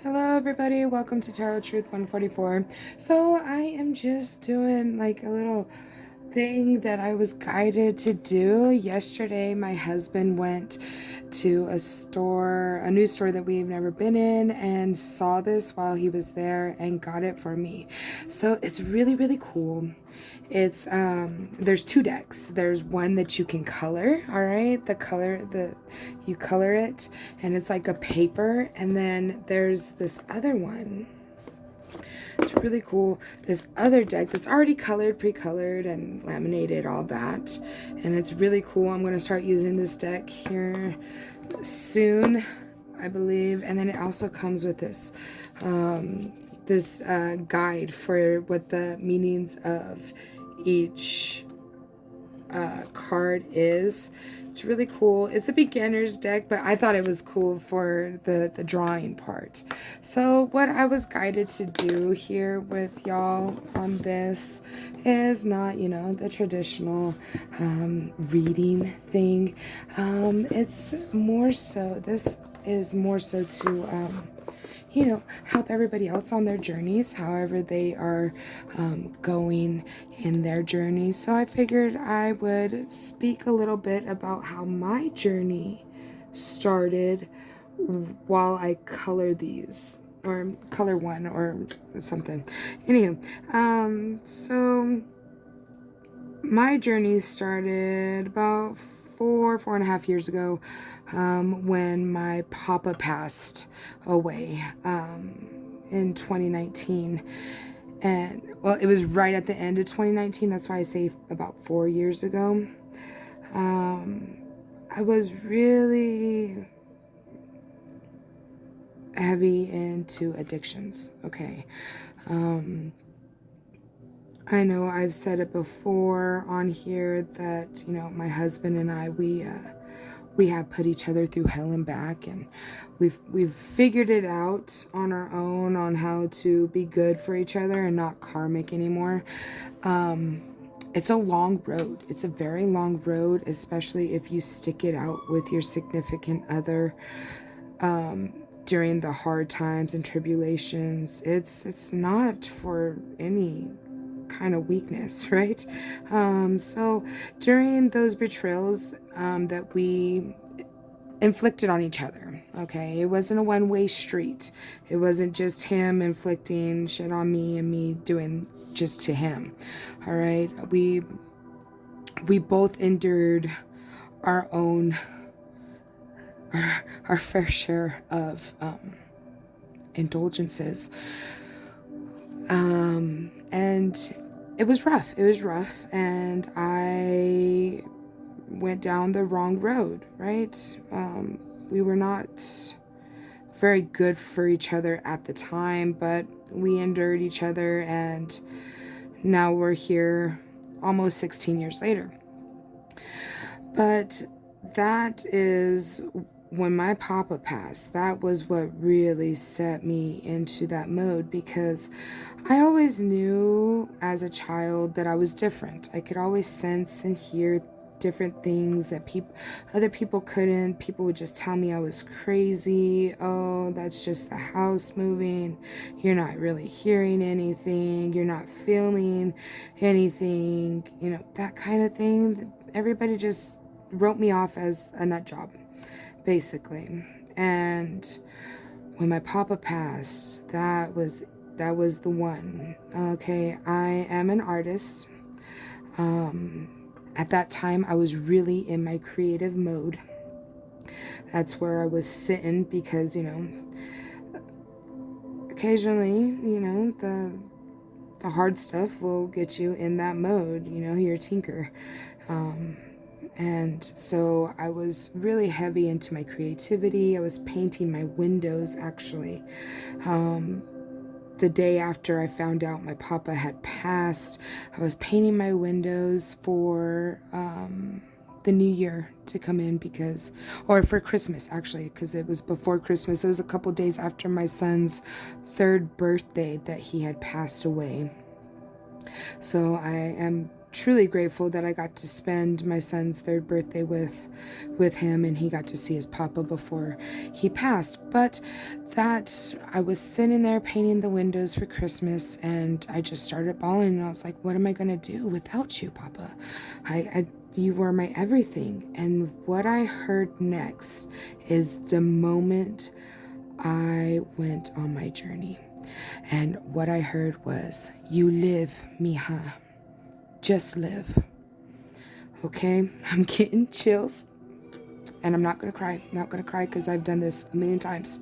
Hello, everybody. Welcome to Tarot Truth 144. So, I am just doing like a little thing that I was guided to do. Yesterday, my husband went to a new store that we've never been in, and saw this while he was there and got it for me. So, it's really, really cool. It's there's two decks. There's one that you can color, all right? You color it and it's like a paper, and then there's this other one. It's really cool. This other deck that's already colored, pre-colored and laminated, all that. And it's really cool. I'm going to start using this deck here soon, I believe. And then it also comes with this guide for what the meanings of each card is. It's really cool. It's a beginner's deck, but I thought it was cool for the drawing part. So what I was guided to do here with y'all on this is not, the traditional reading thing. It's more so, this is more so to help everybody else on their journeys, however they are going in their journey. So I figured I would speak a little bit about how my journey started while I color these, or color one or something. Anywho, so my journey started about 4.5 years ago, when my papa passed away in 2019. And well, it was right at the end of 2019. That's why I say about 4 years ago. I was really heavy into addictions. Okay. I know I've said it before on here that, my husband and I, we have put each other through hell and back, and we've figured it out on our own on how to be good for each other and not karmic anymore. It's a long road. It's a very long road, especially if you stick it out with your significant other during the hard times and tribulations. It's not for any kind of weakness, right? So during those betrayals that we inflicted on each other, okay, it wasn't a one-way street. It wasn't just him inflicting shit on me and me doing just to him. All right, we both endured our own our fair share of indulgences. And it was rough. It was rough, and I went down the wrong road, right? We were not very good for each other at the time, but we endured each other, and now we're here almost 16 years later. But that is when my papa passed. That was what really set me into that mode, because I always knew as a child that I was different. I could always sense and hear different things that other people couldn't. People would just tell me I was crazy. Oh, that's just the house moving. You're not really hearing anything. You're not feeling anything. That kind of thing. Everybody just wrote me off as a nut job, basically. And when my papa passed, that was the one. Okay, I am an artist. At that time, I was really in my creative mode. That's where I was sitting, because, occasionally, the hard stuff will get you in that mode. You're a tinker. And so I was really heavy into my creativity. I was painting my windows, actually. The day after I found out my papa had passed, I was painting my windows for the new year to come in, or for Christmas, actually, because it was before Christmas. It was a couple days after my son's 3rd birthday that he had passed away. So I am truly grateful that I got to spend my son's third birthday with him, and he got to see his papa before he passed. But that I was sitting there painting the windows for Christmas, and I just started bawling, and I was like, what am I gonna do without you, Papa? You were my everything. And what I heard next is the moment I went on my journey. And what I heard was, you live, mija. Just live. Okay? I'm getting chills. And I'm not going to cry. Not going to cry because I've done this a million times.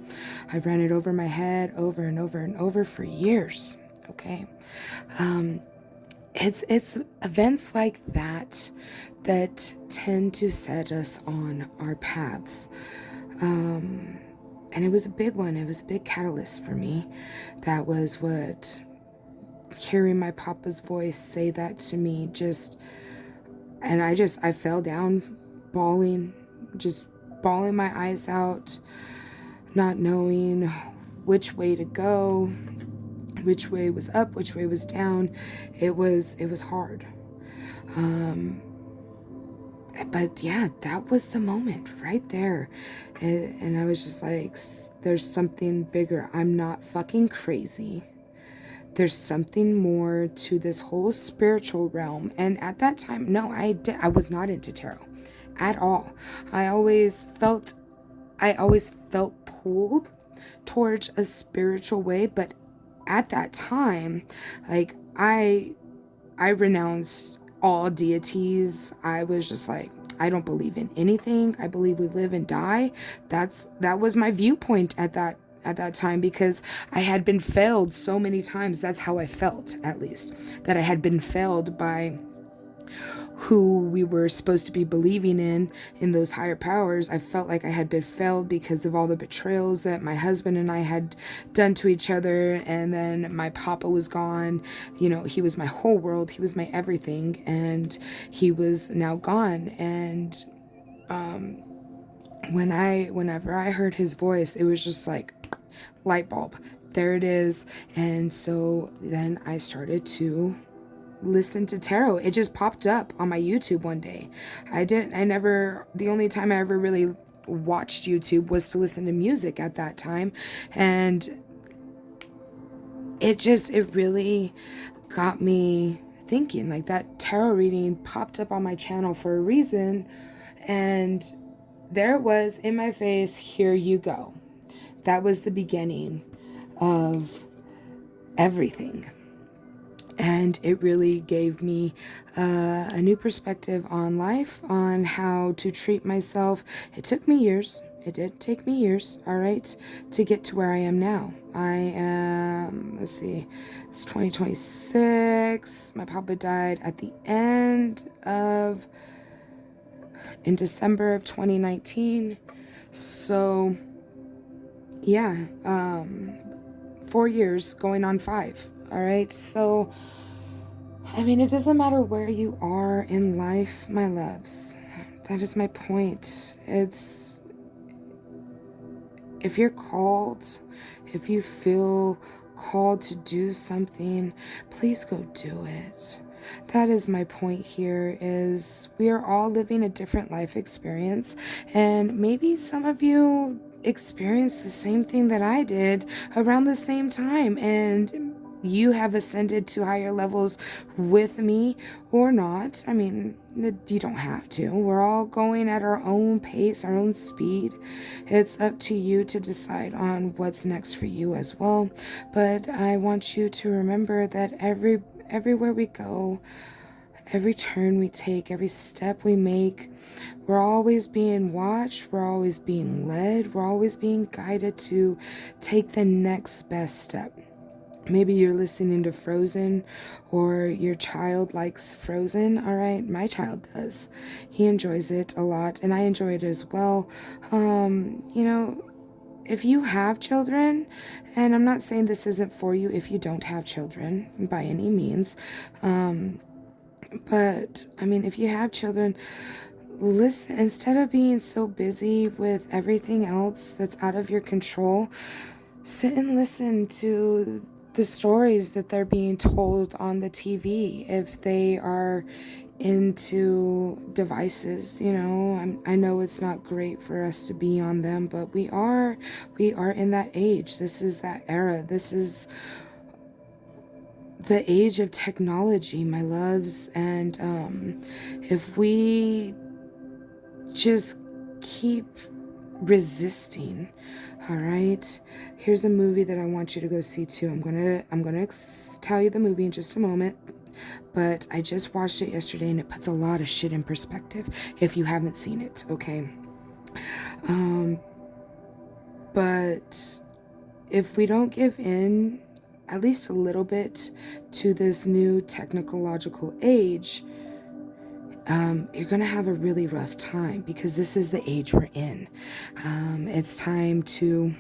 I've ran it over my head over and over and over for years. Okay? It's events like that that tend to set us on our paths. And it was a big one. It was a big catalyst for me. That was what hearing my papa's voice say that to me I fell down bawling, just bawling my eyes out, not knowing which way to go, which way was up, which way was down. It was hard. But yeah, that was the moment right there. And I was just like, there's something bigger. I'm not fucking crazy. There's something more to this whole spiritual realm. And at that time, no, I was not into tarot at all. I always felt pulled towards a spiritual way, but at that time, like I renounced all deities. I was just like, I don't believe in anything. I believe we live and die. That was my viewpoint at that time, because I had been failed so many times. That's how I felt, at least, that I had been failed by who we were supposed to be believing in those higher powers. I felt like I had been failed because of all the betrayals that my husband and I had done to each other. And then my papa was gone. You know, he was my whole world. He was my everything. And he was now gone. And whenever I heard his voice, it was just like light bulb. There it is. And so then I started to listen to tarot. It just popped up on my YouTube one day. The only time I ever really watched YouTube was to listen to music at that time. And it really got me thinking. Like, that tarot reading popped up on my channel for a reason. And there it was in my face. Here you go. That was the beginning of everything. And it really gave me a new perspective on life, on how to treat myself. It took me years. It did take me years, all right, to get to where I am now. I am, let's see, it's 2026. My papa died at the in December of 2019. So, yeah, 4 years going on 5. All right. So, I mean, it doesn't matter where you are in life, my loves. That is my point. It's, if you're called, if you feel called to do something, please go do it. That is my point here, is we are all living a different life experience, and maybe some of you experienced the same thing that I did around the same time, and you have ascended to higher levels with me or not. I mean, you don't have to. We're all going at our own pace, our own speed. It's up to you to decide on what's next for you as well. But I want you to remember that everywhere we go, every turn we take, every step we make, we're always being watched, we're always being led, we're always being guided to take the next best step. Maybe you're listening to Frozen, or your child likes Frozen. All right, my child does. He enjoys it a lot, and I enjoy it as well. If you have children, and I'm not saying this isn't for you if you don't have children by any means, but I mean, if you have children, listen. Instead of being so busy with everything else that's out of your control, sit and listen to the stories that they're being told on the TV, if they are into devices. I know it's not great for us to be on them, but we are in that age. This is that era. This is the age of technology, my loves. And if we just keep resisting, all right, here's a movie that I want you to go see too. I'm gonna tell you the movie in just a moment, but I just watched it yesterday and it puts a lot of shit in perspective if you haven't seen it, okay? But if we don't give in at least a little bit to this new technological age, you're going to have a really rough time, because this is the age we're in. It's time to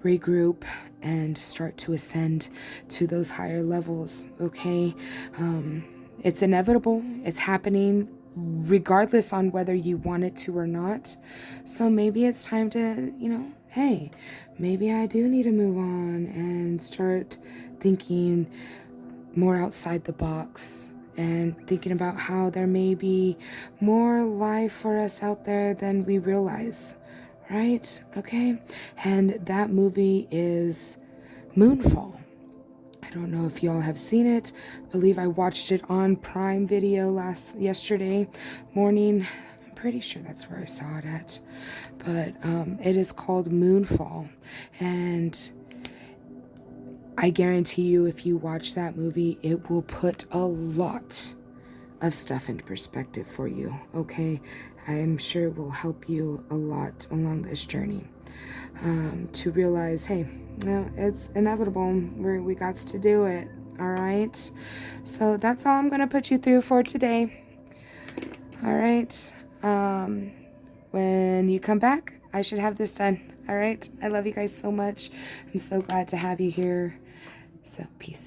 regroup and start to ascend to those higher levels, okay? It's inevitable. It's happening regardless on whether you want it to or not. So maybe it's time to, hey, maybe I do need to move on and start thinking more outside the box, and thinking about how there may be more life for us out there than we realize, right? Okay? And that movie is Moonfall. I don't know if y'all have seen it. I believe I watched it on Prime Video yesterday morning. I'm pretty sure that's where I saw it at. But it is called Moonfall. And I guarantee you, if you watch that movie, it will put a lot of stuff into perspective for you, okay? I'm sure it will help you a lot along this journey, to realize, hey, it's inevitable. We got to do it, all right? So that's all I'm going to put you through for today, all right? When you come back, I should have this done, all right? I love you guys so much. I'm so glad to have you here. So, peace.